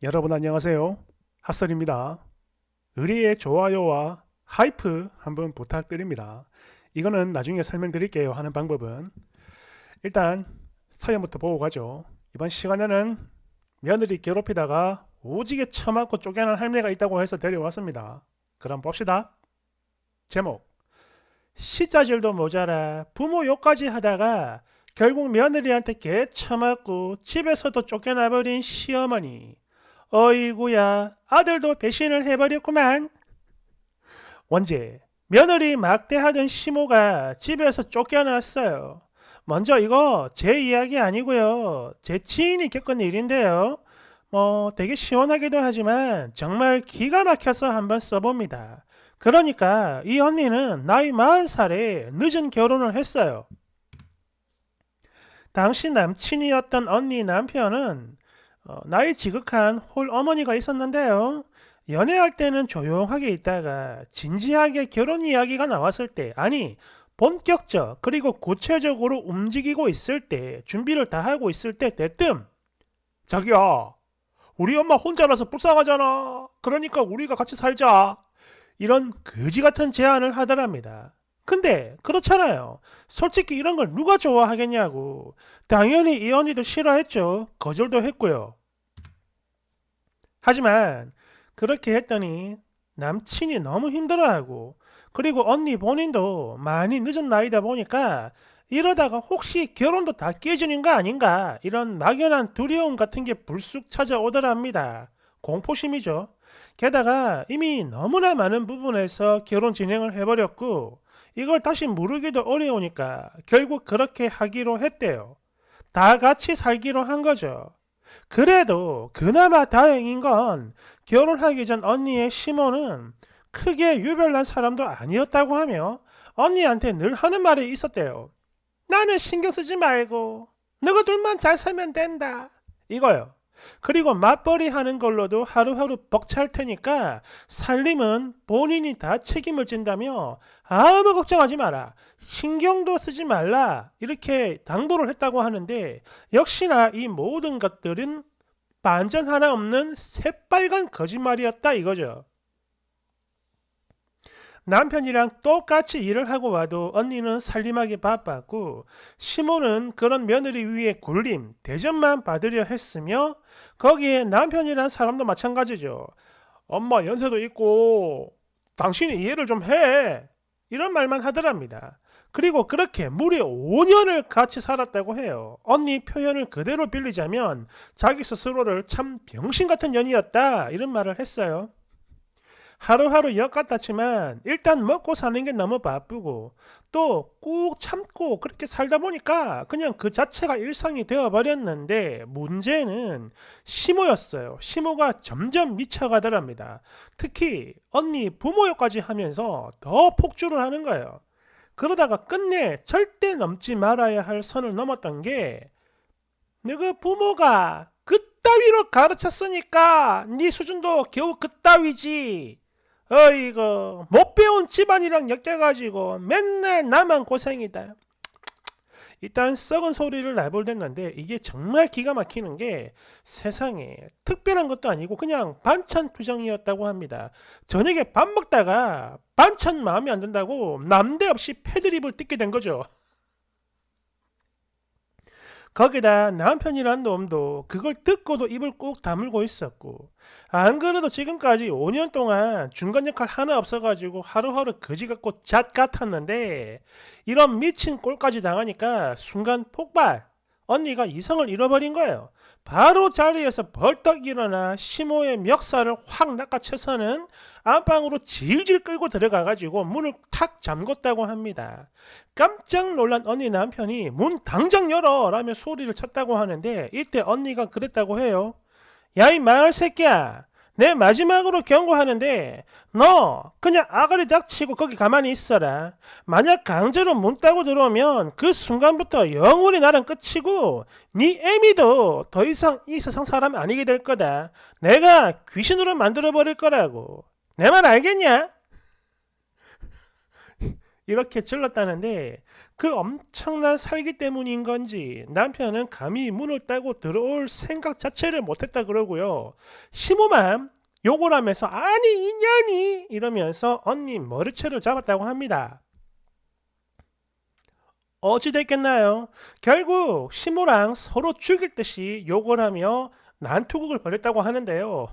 여러분 안녕하세요. 핫설입니다. 의뢰의 좋아요와 하이프 한번 부탁드립니다. 이거는 나중에 설명드릴게요 하는 방법은 일단 사연부터 보고 가죠. 이번 시간에는 며느리 괴롭히다가 오지게 처맞고 쫓겨난 할매가 있다고 해서 데려왔습니다. 그럼 봅시다. 제목 시자질도 모자라 부모 욕까지 하다가 결국 며느리한테 개 처맞고 집에서도 쫓겨나버린 시어머니. 어이구야, 아들도 배신을 해버렸구만. 원제, 며느리 막대하던 시모가 집에서 쫓겨났어요. 먼저 이거 제 이야기 아니고요. 제 지인이 겪은 일인데요. 되게 시원하기도 하지만 정말 기가 막혀서 한번 써봅니다. 그러니까 이 언니는 나이 40살에 늦은 결혼을 했어요. 당시 남친이었던 언니 남편은 나이 지극한 홀 어머니가 있었는데요. 연애할 때는 조용하게 있다가 진지하게 결혼 이야기가 나왔을 때, 아니, 본격적 그리고 구체적으로 움직이고 있을 때, 준비를 다 하고 있을 때 대뜸 자기야, 우리 엄마 혼자라서 불쌍하잖아. 그러니까 우리가 같이 살자. 이런 거지 같은 제안을 하더랍니다. 근데 그렇잖아요. 솔직히 이런 걸 누가 좋아하겠냐고. 당연히 이 언니도 싫어했죠. 거절도 했고요. 하지만 그렇게 했더니 남친이 너무 힘들어하고 그리고 언니 본인도 많이 늦은 나이다 보니까 이러다가 혹시 결혼도 다 깨지는 거 아닌가 이런 막연한 두려움 같은 게 불쑥 찾아오더랍니다. 공포심이죠. 게다가 이미 너무나 많은 부분에서 결혼 진행을 해버렸고 이걸 다시 무르기도 어려우니까 결국 그렇게 하기로 했대요. 다 같이 살기로 한 거죠. 그래도 그나마 다행인 건 결혼하기 전 언니의 시모는 크게 유별난 사람도 아니었다고 하며 언니한테 늘 하는 말이 있었대요. 나는 신경 쓰지 말고 너희들만 잘 살면 된다. 이거요. 그리고 맞벌이 하는 걸로도 하루하루 벅찰 테니까 살림은 본인이 다 책임을 진다며 아무 걱정하지 마라. 신경도 쓰지 말라. 이렇게 당부를 했다고 하는데 역시나 이 모든 것들은 반전 하나 없는 새빨간 거짓말이었다 이거죠. 남편이랑 똑같이 일을 하고 와도 언니는 살림하기 바빴고 시모는 그런 며느리 위에 굴림, 대접만 받으려 했으며 거기에 남편이란 사람도 마찬가지죠. 엄마 연세도 있고 당신이 이해를 좀 해. 이런 말만 하더랍니다. 그리고 그렇게 무려 5년을 같이 살았다고 해요. 언니 표현을 그대로 빌리자면 자기 스스로를 참 병신 같은 년이었다 이런 말을 했어요. 하루하루 역 같았지만 일단 먹고 사는 게 너무 바쁘고 또 꾹 참고 그렇게 살다 보니까 그냥 그 자체가 일상이 되어버렸는데 문제는 시모였어요. 시모가 점점 미쳐가더랍니다. 특히 언니 부모욕까지 하면서 더 폭주를 하는 거예요. 그러다가 끝내 절대 넘지 말아야 할 선을 넘었던 게 너그 부모가 그따위로 가르쳤으니까 네 수준도 겨우 그따위지. 어이구 못 배운 집안이랑 엮여가지고 맨날 나만 고생이다. 일단 썩은 소리를 나불댔는데 이게 정말 기가 막히는 게 세상에 특별한 것도 아니고 그냥 반찬 투정이었다고 합니다. 저녁에 밥 먹다가 반찬 마음에 안 든다고 남대없이 패드립을 뜯게 된 거죠. 거기다 남편이란 놈도 그걸 듣고도 입을 꾹 다물고 있었고 안 그래도 지금까지 5년 동안 중간 역할 하나 없어가지고 하루하루 거지 같고 잣 같았는데 이런 미친 꼴까지 당하니까 순간 폭발. 언니가 이성을 잃어버린 거예요. 바로 자리에서 벌떡 일어나 시모의 멱살을 확 낚아채서는 안방으로 질질 끌고 들어가가지고 문을 탁 잠궜다고 합니다. 깜짝 놀란 언니 남편이 문 당장 열어 라며 소리를 쳤다고 하는데 이때 언니가 그랬다고 해요. 야 이 마을 새끼야, 내 마지막으로 경고하는데 너 그냥 아가리 닥치고 거기 가만히 있어라. 만약 강제로 문 따고 들어오면 그 순간부터 영원히 나랑 끝이고 네 애미도 더 이상 이 세상 사람이 아니게 될 거다. 내가 귀신으로 만들어 버릴 거라고. 내 말 알겠냐? 이렇게 질렀다는데 그 엄청난 살기 때문인 건지 남편은 감히 문을 따고 들어올 생각 자체를 못했다 그러고요. 시모만 욕을 하면서 아니 이년이 이러면서 언니 머리채를 잡았다고 합니다. 어찌 됐겠나요? 결국 시모랑 서로 죽일 듯이 욕을 하며 난투극을 벌였다고 하는데요.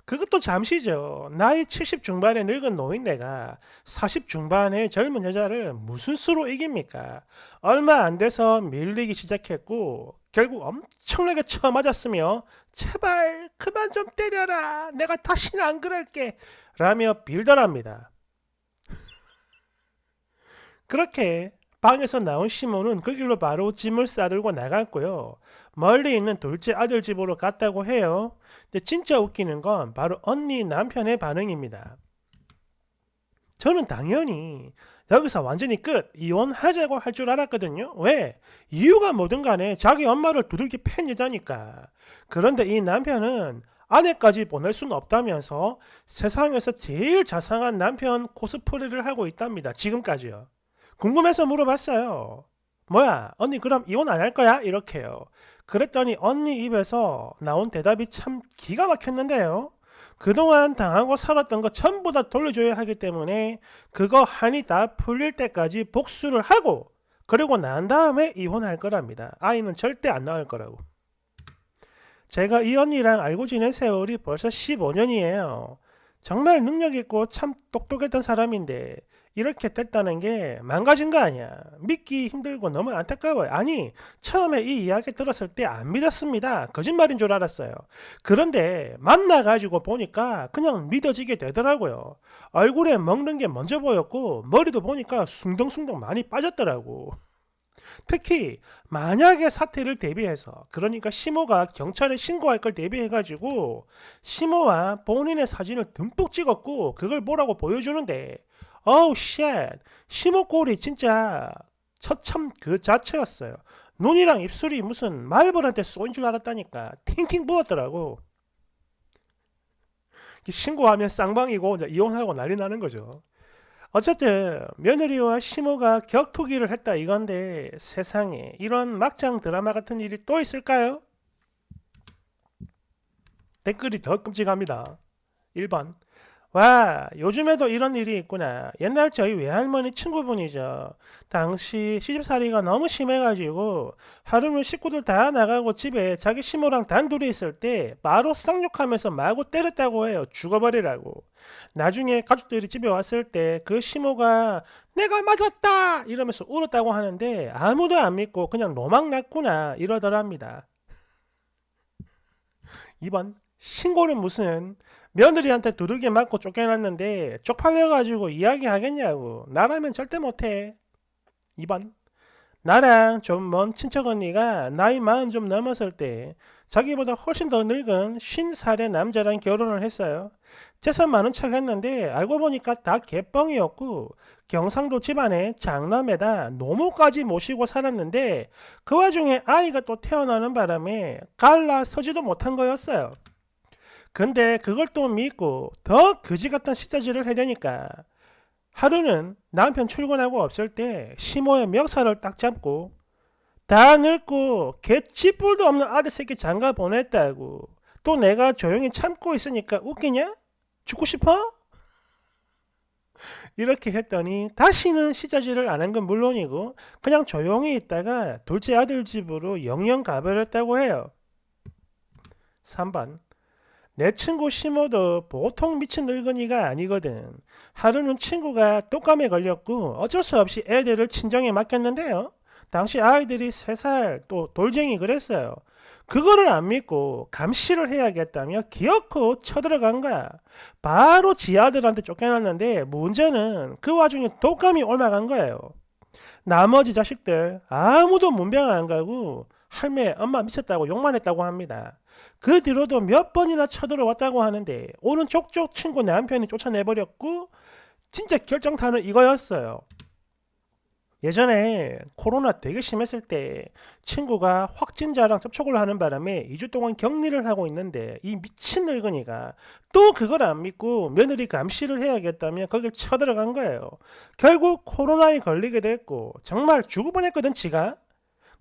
그것도 잠시죠. 나이 70 중반의 늙은 노인네가 40 중반의 젊은 여자를 무슨 수로 이깁니까? 얼마 안 돼서 밀리기 시작했고 결국 엄청나게 쳐맞았으며 제발 그만 좀 때려라. 내가 다시는 안 그럴게. 라며 빌더랍니다. 그렇게 방에서 나온 시몬은 그 길로 바로 짐을 싸들고 나갔고요. 멀리 있는 둘째 아들 집으로 갔다고 해요. 근데 진짜 웃기는 건 바로 언니 남편의 반응입니다. 저는 당연히 여기서 완전히 끝 이혼하자고 할 줄 알았거든요. 왜? 이유가 뭐든 간에 자기 엄마를 두들겨 팬 여자니까. 그런데 이 남편은 아내까지 보낼 수는 없다면서 세상에서 제일 자상한 남편 코스프레를 하고 있답니다. 지금까지요. 궁금해서 물어봤어요. 뭐야, 언니 그럼 이혼 안 할 거야? 이렇게요. 그랬더니 언니 입에서 나온 대답이 참 기가 막혔는데요. 그동안 당하고 살았던 거 전부 다 돌려줘야 하기 때문에 그거 한이 다 풀릴 때까지 복수를 하고 그리고 난 다음에 이혼할 거랍니다. 아이는 절대 안 낳을 거라고. 제가 이 언니랑 알고 지낸 세월이 벌써 15년이에요. 정말 능력 있고 참 똑똑했던 사람인데 이렇게 됐다는 게 망가진 거 아니야. 믿기 힘들고 너무 안타까워요. 아니, 처음에 이 이야기 들었을 때 안 믿었습니다. 거짓말인 줄 알았어요. 그런데 만나가지고 보니까 그냥 믿어지게 되더라고요. 얼굴에 먹는 게 먼저 보였고 머리도 보니까 숭덩숭덩 많이 빠졌더라고. 특히 만약에 사태를 대비해서 그러니까 시모가 경찰에 신고할 걸 대비해가지고 시모와 본인의 사진을 듬뿍 찍었고 그걸 뭐라고 보여주는데 어우 쉣 시모 꼴이 진짜 처참 그 자체였어요. 눈이랑 입술이 무슨 말벌한테 쏘인 줄 알았다니까 팅팅 부었더라고. 신고하면 쌍방이고 이혼하고 난리 나는 거죠. 어쨌든 며느리와 시모가 격투기를 했다 이건데 세상에 이런 막장 드라마 같은 일이 또 있을까요? 댓글이 더 끔찍합니다. 1번 와 요즘에도 이런 일이 있구나. 옛날 저희 외할머니 친구분이죠. 당시 시집살이가 너무 심해가지고 하루는 식구들 다 나가고 집에 자기 시모랑 단둘이 있을 때 바로 쌍욕하면서 마구 때렸다고 해요. 죽어버리라고. 나중에 가족들이 집에 왔을 때 그 시모가 내가 맞았다 이러면서 울었다고 하는데 아무도 안 믿고 그냥 노망 났구나 이러더랍니다. 2번 신고는 무슨 며느리한테 두들겨 맞고 쫓겨났는데 쪽팔려가지고 이야기하겠냐고. 나라면 절대 못해. 2번 나랑 좀 먼 친척 언니가 나이 40 좀 넘었을 때 자기보다 훨씬 더 늙은 50살의 남자랑 결혼을 했어요. 재산 많은 척 했는데 알고 보니까 다 개뻥이었고 경상도 집안에 장남에다 노모까지 모시고 살았는데 그 와중에 아이가 또 태어나는 바람에 갈라 서지도 못한 거였어요. 근데 그걸 또 믿고 더 거지 같은 시자질을 해대니까 하루는 남편 출근하고 없을 때 시모의 멱살을 딱 잡고 다 늙고 개쥐뿔도 없는 아들 새끼 장가 보냈다고. 또 내가 조용히 참고 있으니까 웃기냐? 죽고 싶어? 이렇게 했더니 다시는 시자질을 안 한 건 물론이고 그냥 조용히 있다가 둘째 아들 집으로 영영 가버렸다고 해요. 3번 내 친구 시모도 보통 미친 늙은이가 아니거든. 하루는 친구가 독감에 걸렸고 어쩔 수 없이 애들을 친정에 맡겼는데요. 당시 아이들이 3살 또 돌쟁이 그랬어요. 그거를 안 믿고 감시를 해야겠다며 기어코 쳐들어간 거야. 바로 지 아들한테 쫓겨났는데 문제는 그 와중에 독감이 옮아간 거예요. 나머지 자식들 아무도 문병 안 가고 할매 엄마 미쳤다고 욕만 했다고 합니다. 그 뒤로도 몇 번이나 쳐들어왔다고 하는데 오는 족족 친구 남편이 쫓아내버렸고 진짜 결정타는 이거였어요. 예전에 코로나 되게 심했을 때 친구가 확진자랑 접촉을 하는 바람에 2주 동안 격리를 하고 있는데 이 미친 늙은이가 또 그걸 안 믿고 며느리 감시를 해야겠다며 거길 쳐들어간 거예요. 결국 코로나에 걸리게 됐고 정말 죽을 뻔했거든 지가.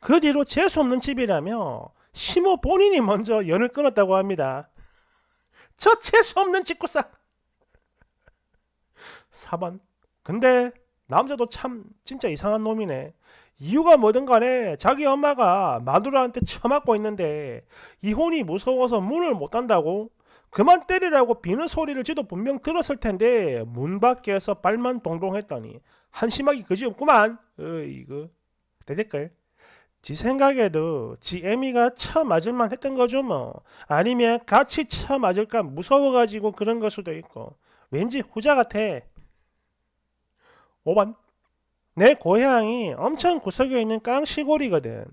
그 뒤로 재수없는 집이라며 시모 본인이 먼저 연을 끊었다고 합니다. 저 재수없는 집구석. 4번. 근데 남자도 참 진짜 이상한 놈이네. 이유가 뭐든 간에 자기 엄마가 마누라한테 처맞고 있는데 이혼이 무서워서 문을 못 닫다고? 그만 때리라고 비는 소리를 지도 분명 들었을 텐데 문 밖에서 발만 동동했더니 한심하기 그지없구만. 이거 대댓글. 지 생각에도 지 애미가 처맞을만 했던 거죠 뭐. 아니면 같이 처맞을까 무서워가지고 그런 걸 수도 있고. 왠지 후자 같아. 5번. 내 고향이 엄청 구석에 있는 깡시골이거든.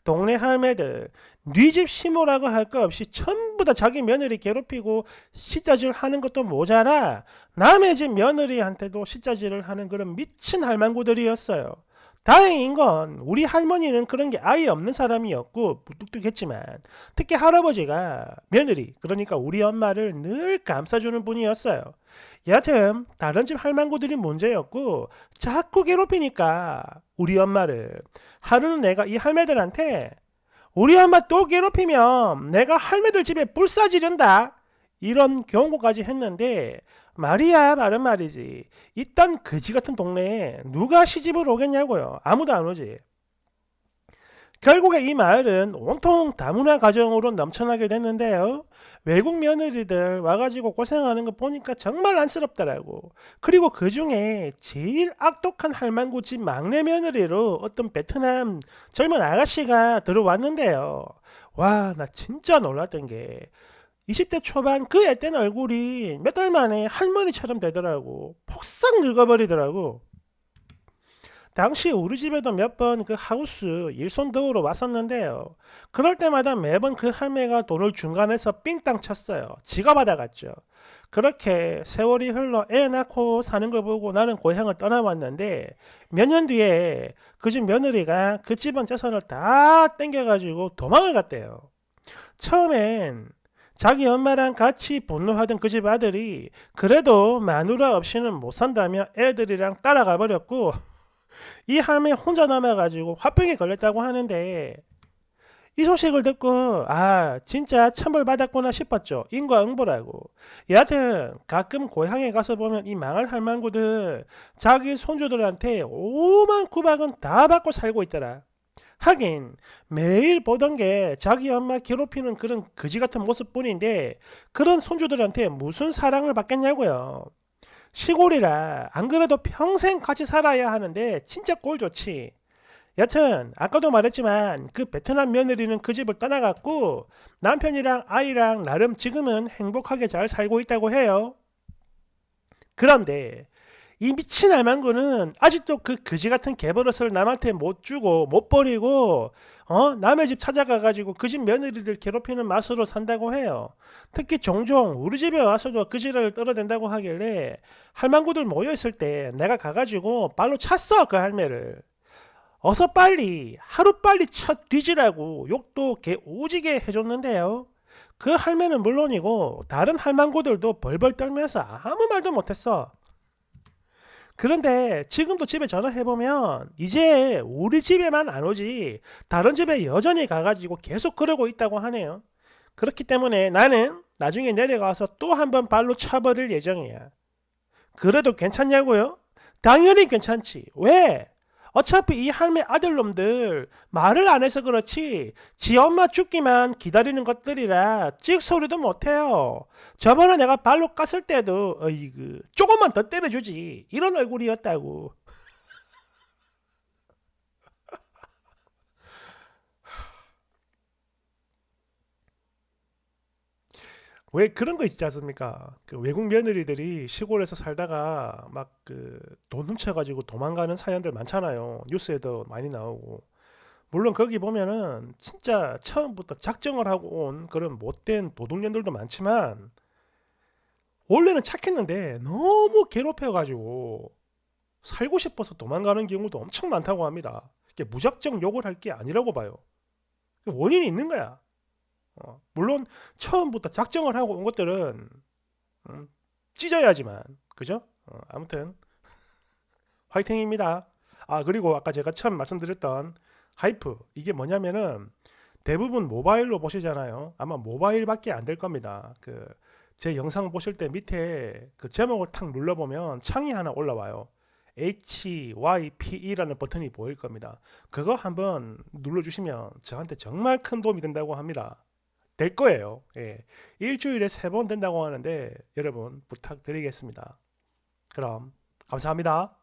동네 할매들 네 집 시모라고 할 거 없이 전부 다 자기 며느리 괴롭히고 시자질 하는 것도 모자라 남의 집 며느리한테도 시자질을 하는 그런 미친 할망구들이었어요. 다행인 건 우리 할머니는 그런 게 아예 없는 사람이었고 무뚝뚝했지만 특히 할아버지가 며느리 그러니까 우리 엄마를 늘 감싸주는 분이었어요. 여하튼 다른 집 할망구들이 문제였고 자꾸 괴롭히니까 우리 엄마를 하루는 내가 이 할매들한테 우리 엄마 또 괴롭히면 내가 할매들 집에 불사 지른다 이런 경고까지 했는데 말이야 말은 말이지 이딴 거지 같은 동네에 누가 시집을 오겠냐고요. 아무도 안 오지. 결국에 이 마을은 온통 다문화 가정으로 넘쳐나게 됐는데요. 외국 며느리들 와가지고 고생하는 거 보니까 정말 안쓰럽더라고. 그리고 그 중에 제일 악독한 할망구 집 막내 며느리로 어떤 베트남 젊은 아가씨가 들어왔는데요. 와, 나 진짜 놀랐던 게 20대 초반 그 앳된 얼굴이 몇 달 만에 할머니처럼 되더라고. 폭삭 늙어버리더라고. 당시 우리 집에도 몇 번 그 하우스 일손 도우러 왔었는데요. 그럴 때마다 매번 그 할매가 돈을 중간에서 삥땅 쳤어요. 지가 받아갔죠. 그렇게 세월이 흘러 애 낳고 사는 걸 보고 나는 고향을 떠나왔는데 몇 년 뒤에 그 집 며느리가 그 집안 재산을 다 땡겨가지고 도망을 갔대요. 처음엔 자기 엄마랑 같이 분노하던 그 집 아들이 그래도 마누라 없이는 못 산다며 애들이랑 따라가 버렸고 이 할머니 혼자 남아가지고 화병에 걸렸다고 하는데 이 소식을 듣고 아 진짜 천벌 받았구나 싶었죠. 인과응보라고. 여하튼 가끔 고향에 가서 보면 이 망할 할망구들 자기 손주들한테 오만 구박은 다 받고 살고 있더라. 하긴 매일 보던 게 자기 엄마 괴롭히는 그런 거지 같은 모습뿐인데 그런 손주들한테 무슨 사랑을 받겠냐고요. 시골이라 안 그래도 평생 같이 살아야 하는데 진짜 꼴 좋지. 여튼 아까도 말했지만 그 베트남 며느리는 그 집을 떠나갔고 남편이랑 아이랑 나름 지금은 행복하게 잘 살고 있다고 해요. 그런데 이 미친 알망구는 아직도 그 거지 같은 개버릇을 남한테 못 주고 못 버리고 남의 집 찾아가가지고 그 집 며느리들 괴롭히는 맛으로 산다고 해요. 특히 종종 우리 집에 와서도 그 지랄을 떨어댄다고 하길래 할망구들 모여있을 때 내가 가가지고 발로 찼어 그 할매를. 어서 빨리 하루빨리 쳐 뒤지라고 욕도 개 오지게 해줬는데요. 그 할매는 물론이고 다른 할망구들도 벌벌 떨면서 아무 말도 못했어. 그런데 지금도 집에 전화해보면 이제 우리 집에만 안 오지 다른 집에 여전히 가가지고 계속 그러고 있다고 하네요. 그렇기 때문에 나는 나중에 내려가서 또 한 번 발로 차버릴 예정이야. 그래도 괜찮냐고요? 당연히 괜찮지. 왜? 어차피 이 할매 아들놈들 말을 안 해서 그렇지 지 엄마 죽기만 기다리는 것들이라 찍소리도 못해요. 저번에 내가 발로 깠을 때도 어이구 조금만 더 때려주지 이런 얼굴이었다고. 왜 그런 거 있지 않습니까? 그 외국 며느리들이 시골에서 살다가 막 그 돈 훔쳐가지고 도망가는 사연들 많잖아요. 뉴스에도 많이 나오고. 물론 거기 보면은 진짜 처음부터 작정을 하고 온 그런 못된 도둑년들도 많지만 원래는 착했는데 너무 괴롭혀가지고 살고 싶어서 도망가는 경우도 엄청 많다고 합니다. 이게 무작정 욕을 할 게 아니라고 봐요. 원인이 있는 거야. 물론 처음부터 작정을 하고 온 것들은 찢어야지만, 그죠? 아무튼 화이팅입니다. 아, 그리고 아까 제가 처음 말씀드렸던 하이프, 이게 뭐냐면은 대부분 모바일로 보시잖아요. 아마 모바일밖에 안 될 겁니다. 제 영상 보실 때 밑에 그 제목을 탁 눌러보면 창이 하나 올라와요. HYPE라는 버튼이 보일 겁니다. 그거 한번 눌러주시면 저한테 정말 큰 도움이 된다고 합니다. 될 거예요. 예. 일주일에 3번 된다고 하는데 여러분 부탁드리겠습니다. 그럼 감사합니다.